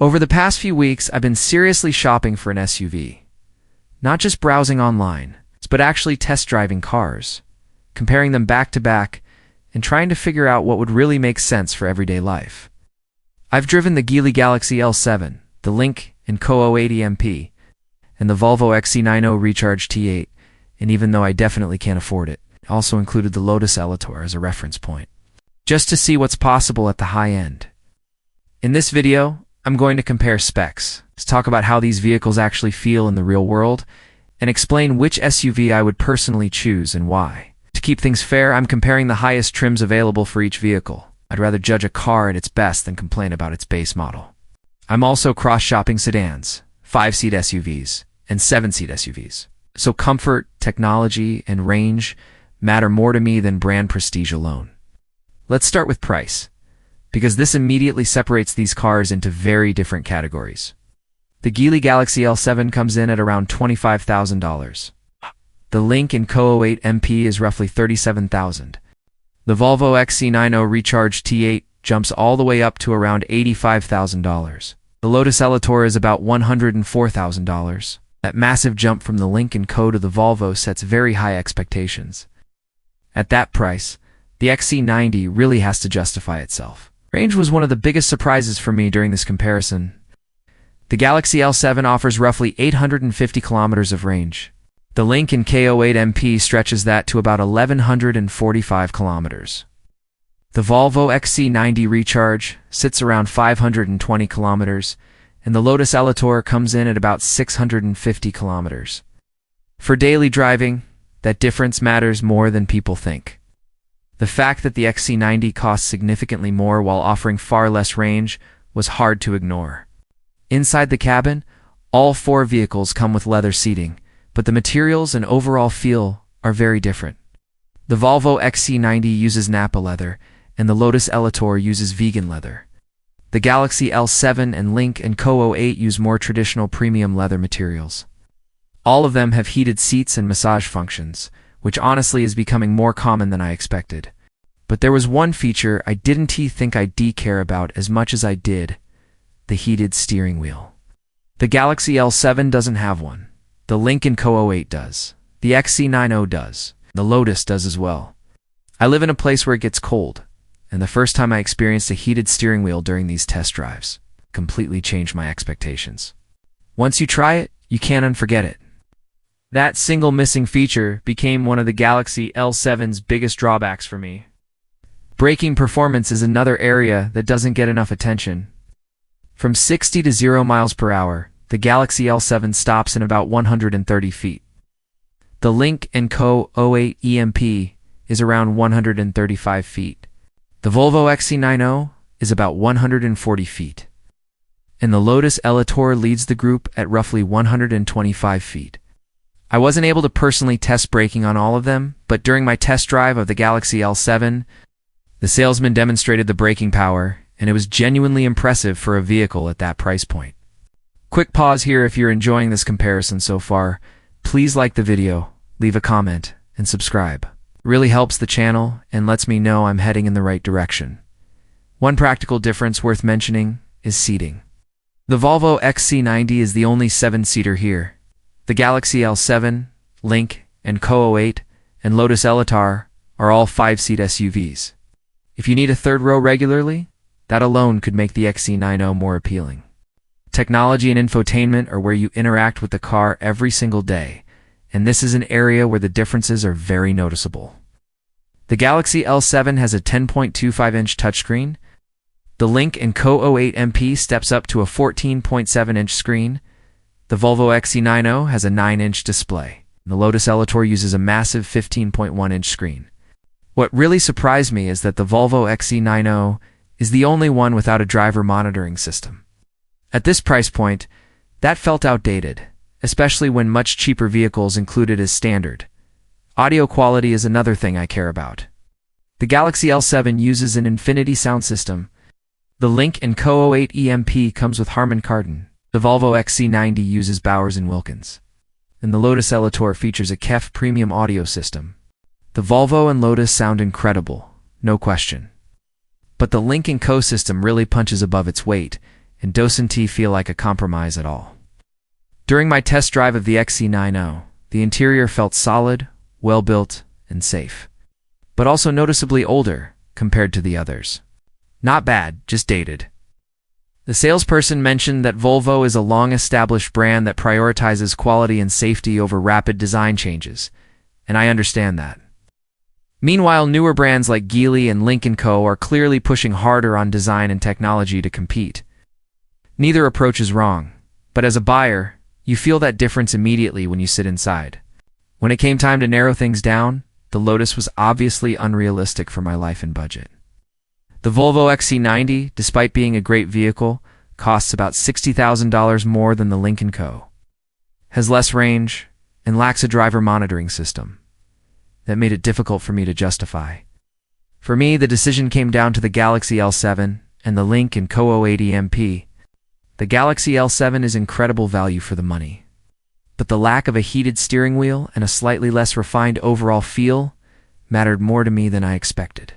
Over the past few weeks, I've been seriously shopping for an SUV. Not just browsing online, but actually test driving cars, comparing them back to back, and trying to figure out what would really make sense for everyday life. I've driven the Geely Galaxy L7, the Lynk Co 080 MP, and the Volvo XC90 Recharge T8, and even though I definitely can't afford it, I also included the Lotus Eletre as a reference point, just to see what's possible at the high end. In this video, I'm going to compare specs, talk about how these vehicles actually feel in the real world, and explain which SUV I would personally choose and why. To keep things fair, I'm comparing the highest trims available for each vehicle. I'd rather judge a car at its best than complain about its base model. I'm also cross-shopping sedans, 5-seat SUVs, and 7-seat SUVs. So comfort, technology, and range matter more to me than brand prestige alone. Let's start with price, because this immediately separates these cars into very different categories. The Geely Galaxy L7 comes in at around $25,000. The Lynk Co 08 MP is roughly $37,000. The Volvo XC90 Recharge T8 jumps all the way up to around $85,000. The Lotus Eletre is about $104,000. That massive jump from the Lynk Co to the Volvo sets very high expectations. At that price, the XC90 really has to justify itself. Range was one of the biggest surprises for me during this comparison. The Galaxy L7 offers roughly 850 kilometers of range. The Lynk Co 08 MP stretches that to about 1,145 kilometers. The Volvo XC90 Recharge sits around 520 kilometers, and the Lotus Eletre comes in at about 650 kilometers. For daily driving, that difference matters more than people think. The fact that the XC90 costs significantly more while offering far less range was hard to ignore. Inside the cabin, all four vehicles come with leather seating, but the materials and overall feel are very different. The Volvo XC90 uses Nappa leather, and the Lotus Eletre uses vegan leather. The Galaxy L7 and Lynk Co 08 use more traditional premium leather materials. All of them have heated seats and massage functions, which honestly is becoming more common than I expected. But there was one feature I didn't think I'd care about as much as I did: the heated steering wheel. The Galaxy L7 doesn't have one. The Lynk Co 08 does. The XC90 does. The Lotus does as well. I live in a place where it gets cold, and the first time I experienced a heated steering wheel during these test drives completely changed my expectations. Once you try it, you can't unforget it. That single missing feature became one of the Galaxy L7's biggest drawbacks for me. Braking performance is another area that doesn't get enough attention. From 60 to 0 miles per hour, the Galaxy L7 stops in about 130 feet. The Lynk Co 08 EMP is around 135 feet. The Volvo XC90 is about 140 feet. And the Lotus Eletre leads the group at roughly 125 feet. I wasn't able to personally test braking on all of them, but during my test drive of the Galaxy L7, the salesman demonstrated the braking power, and it was genuinely impressive for a vehicle at that price point. Quick pause here if you're enjoying this comparison so far. Please like the video, leave a comment, and subscribe. It really helps the channel and lets me know I'm heading in the right direction. One practical difference worth mentioning is seating. The Volvo XC90 is the only 7-seater here. The Galaxy L7, Lynk Co 08, and Lotus Eletre are all 5-seat SUVs. If you need a third row regularly, that alone could make the XC90 more appealing. Technology and infotainment are where you interact with the car every single day, and this is an area where the differences are very noticeable. The Galaxy L7 has a 10.25-inch touchscreen. The Lynk Co 08 MP steps up to a 14.7-inch screen. The Volvo XC90 has a 9-inch display. The Lotus Eletre uses a massive 15.1-inch screen. What really surprised me is that the Volvo XC90 is the only one without a driver monitoring system. At this price point, that felt outdated, especially when much cheaper vehicles include it as standard. Audio quality is another thing I care about. The Galaxy L7 uses an Infinity sound system. The Lynk Co 08 EMP comes with Harman Kardon. The Volvo XC90 uses Bowers & Wilkins. And the Lotus Eletre features a KEF premium audio system. The Volvo and Lotus sound incredible, no question. But the Lynk & Co system really punches above its weight, and doesn't feel like a compromise at all. During my test drive of the XC90, the interior felt solid, well-built, and safe, but also noticeably older compared to the others. Not bad, just dated. The salesperson mentioned that Volvo is a long-established brand that prioritizes quality and safety over rapid design changes, and I understand that. Meanwhile, newer brands like Geely and Lynk Co are clearly pushing harder on design and technology to compete. Neither approach is wrong, but as a buyer, you feel that difference immediately when you sit inside. When it came time to narrow things down, the Lotus was obviously unrealistic for my life and budget. The Volvo XC90, despite being a great vehicle, costs about $60,000 more than the Lynk Co, has less range, and lacks a driver monitoring system. That made it difficult for me to justify. For me, the decision came down to the Galaxy L7 and the Lynk Co 080 MP. The Galaxy L7 is incredible value for the money, but the lack of a heated steering wheel and a slightly less refined overall feel mattered more to me than I expected.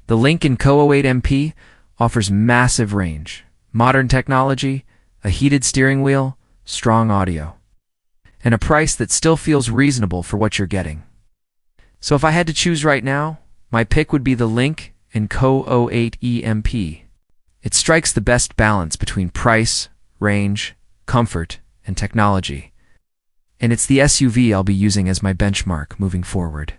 The Lynk Co 080 MP offers massive range, modern technology, a heated steering wheel, strong audio, and a price that still feels reasonable for what you're getting. So if I had to choose right now, my pick would be the Lynk Co 080 MP. It strikes the best balance between price, range, comfort, and technology, and it's the SUV I'll be using as my benchmark moving forward.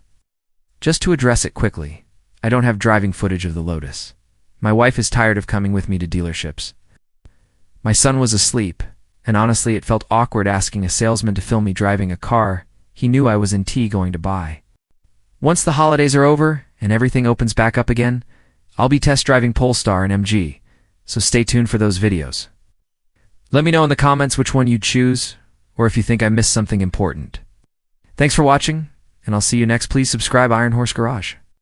Just to address it quickly, I don't have driving footage of the Lotus. My wife is tired of coming with me to dealerships. My son was asleep, and honestly it felt awkward asking a salesman to film me driving a car he knew I was going to buy. Once the holidays are over and everything opens back up again, I'll be test driving Polestar and MG, so stay tuned for those videos. Let me know in the comments which one you'd choose, or if you think I missed something important. Thanks for watching, and I'll see you next. Please subscribe Iron Horse Garage.